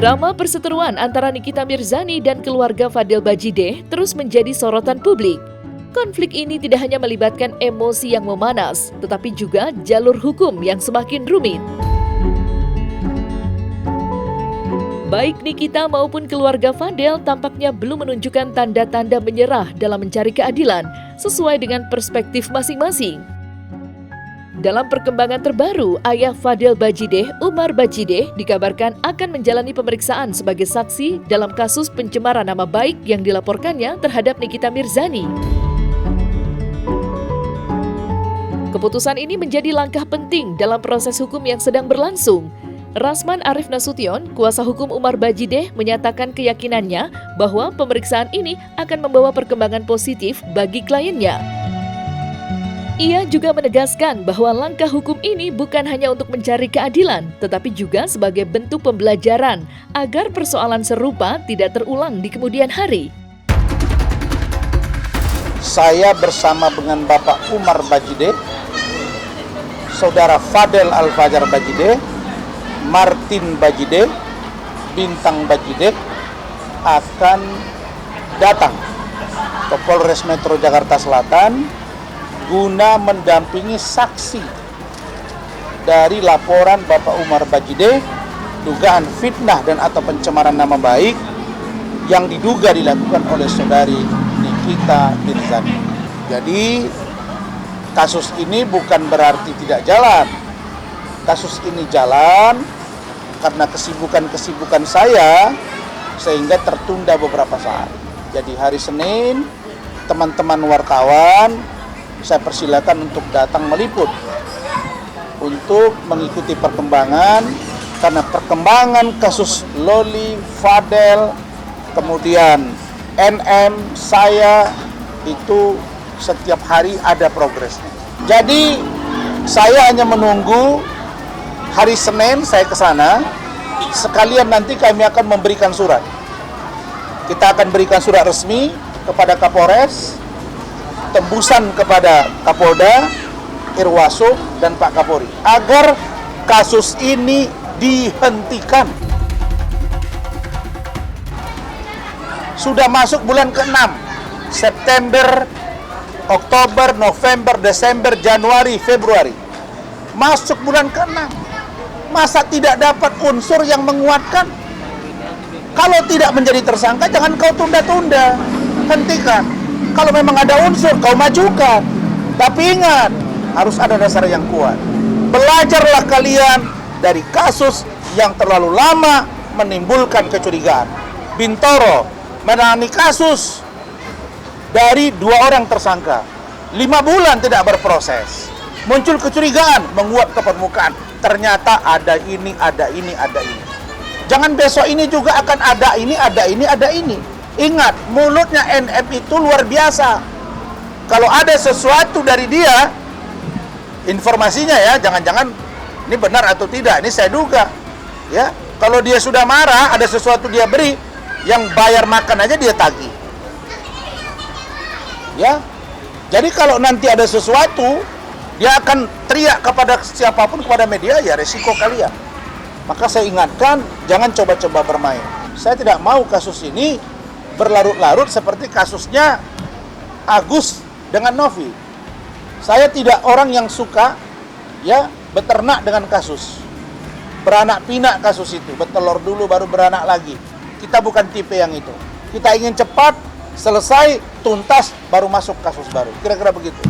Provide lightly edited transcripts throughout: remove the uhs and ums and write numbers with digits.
Drama perseteruan antara Nikita Mirzani dan keluarga Fadel Bajideh terus menjadi sorotan publik. Konflik ini tidak hanya melibatkan emosi yang memanas, tetapi juga jalur hukum yang semakin rumit. Baik Nikita maupun keluarga Fadel tampaknya belum menunjukkan tanda-tanda menyerah dalam mencari keadilan sesuai dengan perspektif masing-masing. Dalam perkembangan terbaru, ayah Fadel Bajideh, Umar Bajideh, dikabarkan akan menjalani pemeriksaan sebagai saksi dalam kasus pencemaran nama baik yang dilaporkannya terhadap Nikita Mirzani. Keputusan ini menjadi langkah penting dalam proses hukum yang sedang berlangsung. Rasman Arif Nasution, kuasa hukum Umar Bajideh, menyatakan keyakinannya bahwa pemeriksaan ini akan membawa perkembangan positif bagi kliennya. Ia juga menegaskan bahwa langkah hukum ini bukan hanya untuk mencari keadilan, tetapi juga sebagai bentuk pembelajaran agar persoalan serupa tidak terulang di kemudian hari. Saya bersama dengan Bapak Umar Bajideh, Saudara Fadel Al-Fajar Bajideh, Martin Bajideh, Bintang Bajideh akan datang ke Polres Metro Jakarta Selatan guna mendampingi saksi dari laporan Bapak Umar Bajideh dugaan fitnah dan atau pencemaran nama baik yang diduga dilakukan oleh saudari Nikita Mirzani. Jadi kasus ini bukan berarti tidak jalan. Kasus ini jalan karena kesibukan saya sehingga tertunda beberapa saat. Jadi hari Senin teman-teman wartawan saya persilakan untuk datang meliput untuk mengikuti perkembangan, karena perkembangan kasus Loli, Fadel, kemudian NM, saya itu setiap hari ada progresnya. Jadi saya hanya menunggu hari Senin saya ke sana, sekalian nanti kami akan memberikan surat. Kita akan berikan surat resmi kepada Kapolres, tembusan kepada Kapolda, Irwasum, dan Pak Kapolri agar kasus ini dihentikan. Sudah masuk bulan ke-6, September, Oktober, November, Desember, Januari, Februari. Masuk bulan ke-6. Masa tidak dapat unsur yang menguatkan? Kalau tidak menjadi tersangka, jangan kau tunda-tunda. Hentikan. Kalau memang ada unsur, kau majukan. Tapi ingat, harus ada dasar yang kuat. Belajarlah kalian dari kasus yang terlalu lama menimbulkan kecurigaan. Bintoro menangani kasus dari 2 orang tersangka. 5 bulan tidak berproses. Muncul kecurigaan, menguap ke permukaan. Ternyata ada ini, ada ini, ada ini. Jangan besok ini juga akan ada ini, ada ini, ada ini. Ingat, mulutnya NM itu luar biasa. Kalau ada sesuatu dari dia, informasinya ya, jangan-jangan ini benar atau tidak, ini saya duga. Ya, kalau dia sudah marah, ada sesuatu dia beri, yang bayar makan aja dia tagih. Ya, jadi kalau nanti ada sesuatu, dia akan teriak kepada siapapun, kepada media, ya resiko kalian. Maka saya ingatkan, jangan coba-coba bermain. Saya tidak mau kasus ini berlarut-larut seperti kasusnya Agus dengan Novi. Saya tidak orang yang suka ya beternak dengan kasus. Beranak pinak kasus itu, bertelur dulu baru beranak lagi. Kita bukan tipe yang itu. Kita ingin cepat, selesai, tuntas, baru masuk kasus baru. Kira-kira begitu.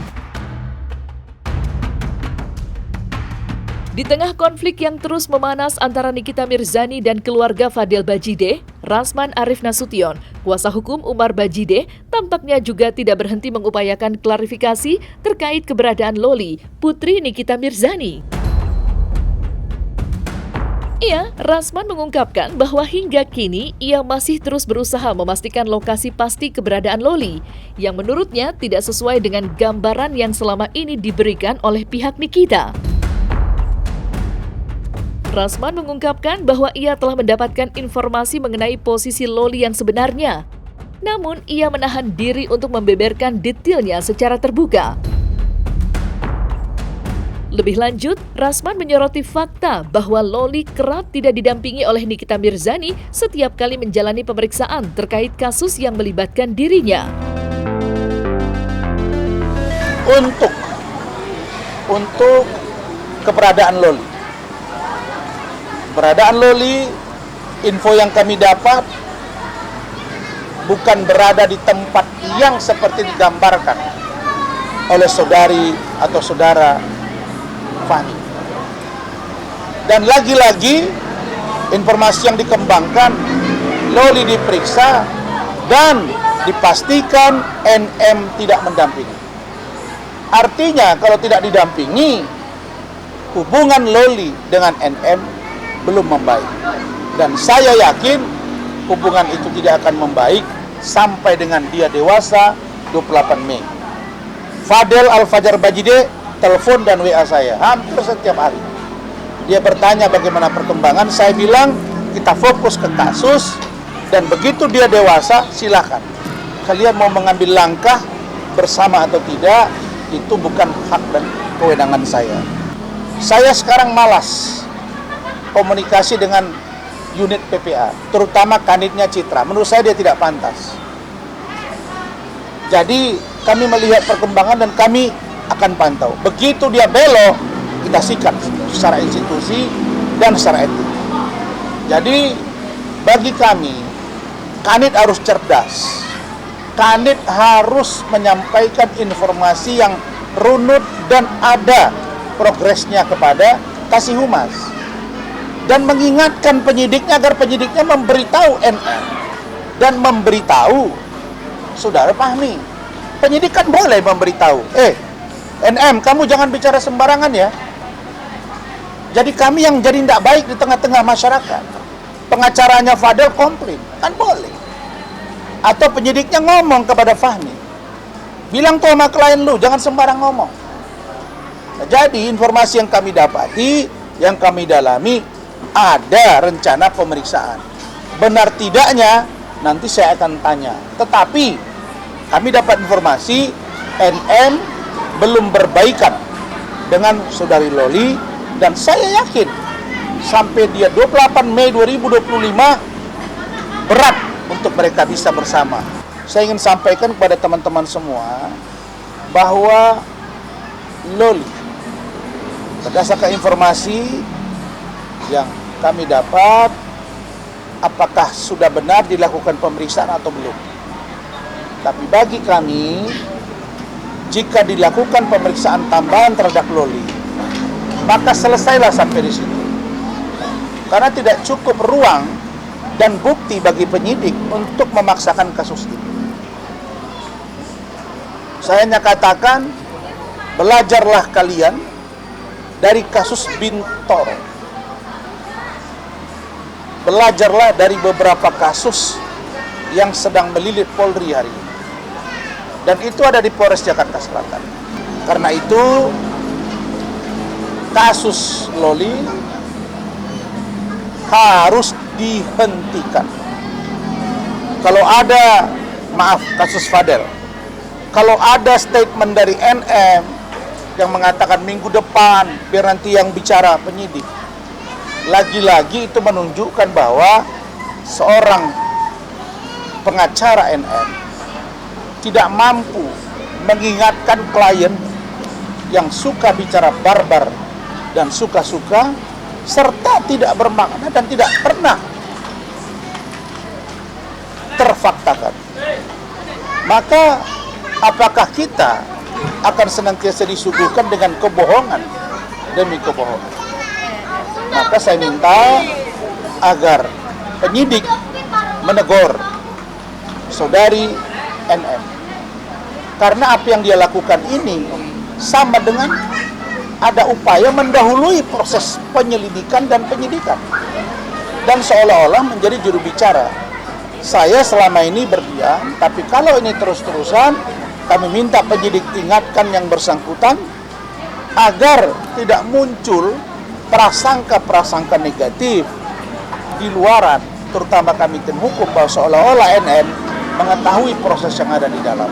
Di tengah konflik yang terus memanas antara Nikita Mirzani dan keluarga Fadel Bajideh, Rasman Arif Nasution, kuasa hukum Umar Bajideh, tampaknya juga tidak berhenti mengupayakan klarifikasi terkait keberadaan Loli, putri Nikita Mirzani. Rasman mengungkapkan bahwa hingga kini ia masih terus berusaha memastikan lokasi pasti keberadaan Loli, yang menurutnya tidak sesuai dengan gambaran yang selama ini diberikan oleh pihak Nikita. Rasman mengungkapkan bahwa ia telah mendapatkan informasi mengenai posisi Loli yang sebenarnya. Namun, ia menahan diri untuk membeberkan detailnya secara terbuka. Lebih lanjut, Rasman menyoroti fakta bahwa Loli kerap tidak didampingi oleh Nikita Mirzani setiap kali menjalani pemeriksaan terkait kasus yang melibatkan dirinya. Untuk keberadaan Loli. Keberadaan Loli, info yang kami dapat bukan berada di tempat yang seperti digambarkan oleh saudari atau saudara Fahmi. Dan lagi-lagi informasi yang dikembangkan, Loli diperiksa dan dipastikan NM tidak mendampingi. Artinya kalau tidak didampingi, hubungan Loli dengan NM belum membaik. Dan saya yakin hubungan itu tidak akan membaik sampai dengan dia dewasa 28 Mei. Fadel Al-Fajar Bajide telepon dan WA saya hampir setiap hari. Dia bertanya bagaimana perkembangan, saya bilang kita fokus ke kasus dan begitu dia dewasa silakan. Kalian mau mengambil langkah bersama atau tidak, itu bukan hak dan kewenangan saya. Saya sekarang malas komunikasi dengan unit PPA, terutama kanitnya Citra. Menurut saya dia tidak pantas. Jadi kami melihat perkembangan dan kami akan pantau. Begitu dia belok, kita sikat secara institusi dan secara etik. Jadi bagi kami, kanit harus cerdas. Kanit harus menyampaikan informasi yang runut dan ada progresnya kepada Kasih Humas. Dan mengingatkan penyidiknya agar penyidiknya memberitahu NM dan memberitahu Saudara Fahmi. Penyidik kan boleh memberitahu, NM kamu jangan bicara sembarangan ya. Jadi kami yang jadi tidak baik di tengah-tengah masyarakat. Pengacaranya Fadel komplain, kan boleh. Atau penyidiknya ngomong kepada Fahmi, bilang tuh sama klien lu, jangan sembarang ngomong. Nah, jadi informasi yang kami dapati, yang kami dalami, ada rencana pemeriksaan. Benar tidaknya, nanti saya akan tanya. Tetapi, kami dapat informasi, NM belum berbaikan dengan Saudari Loli, dan saya yakin, sampai dia 28 Mei 2025, berat untuk mereka bisa bersama. Saya ingin sampaikan kepada teman-teman semua, bahwa Loli, berdasarkan informasi yang kami dapat, apakah sudah benar dilakukan pemeriksaan atau belum. Tapi bagi kami, jika dilakukan pemeriksaan tambahan terhadap Loli, maka selesailah sampai di situ. Karena tidak cukup ruang dan bukti bagi penyidik untuk memaksakan kasus ini. Saya hanya katakan, belajarlah kalian dari kasus Bintoro. Belajarlah dari beberapa kasus yang sedang melilit Polri hari ini. Dan itu ada di Polres Jakarta Selatan. Karena itu, kasus Loli harus dihentikan. Kalau ada, kasus Fadel, kalau ada statement dari NM yang mengatakan minggu depan biar nanti yang bicara penyidik, lagi-lagi itu menunjukkan bahwa seorang pengacara NM tidak mampu mengingatkan klien yang suka bicara barbar dan suka-suka, serta tidak bermakna dan tidak pernah terfaktakan. Maka apakah kita akan senantiasa disuguhkan dengan kebohongan demi kebohongan? Maka saya minta agar penyidik menegur Saudari NM. Karena apa yang dia lakukan ini sama dengan ada upaya mendahului proses penyelidikan dan penyidikan. Dan seolah-olah menjadi juru bicara. Saya selama ini berdiam, tapi kalau ini terus-terusan, kami minta penyidik ingatkan yang bersangkutan agar tidak muncul prasangka-prasangka negatif di luaran, terutama kami tim hukum, bahwa seolah-olah NN mengetahui proses yang ada di dalam.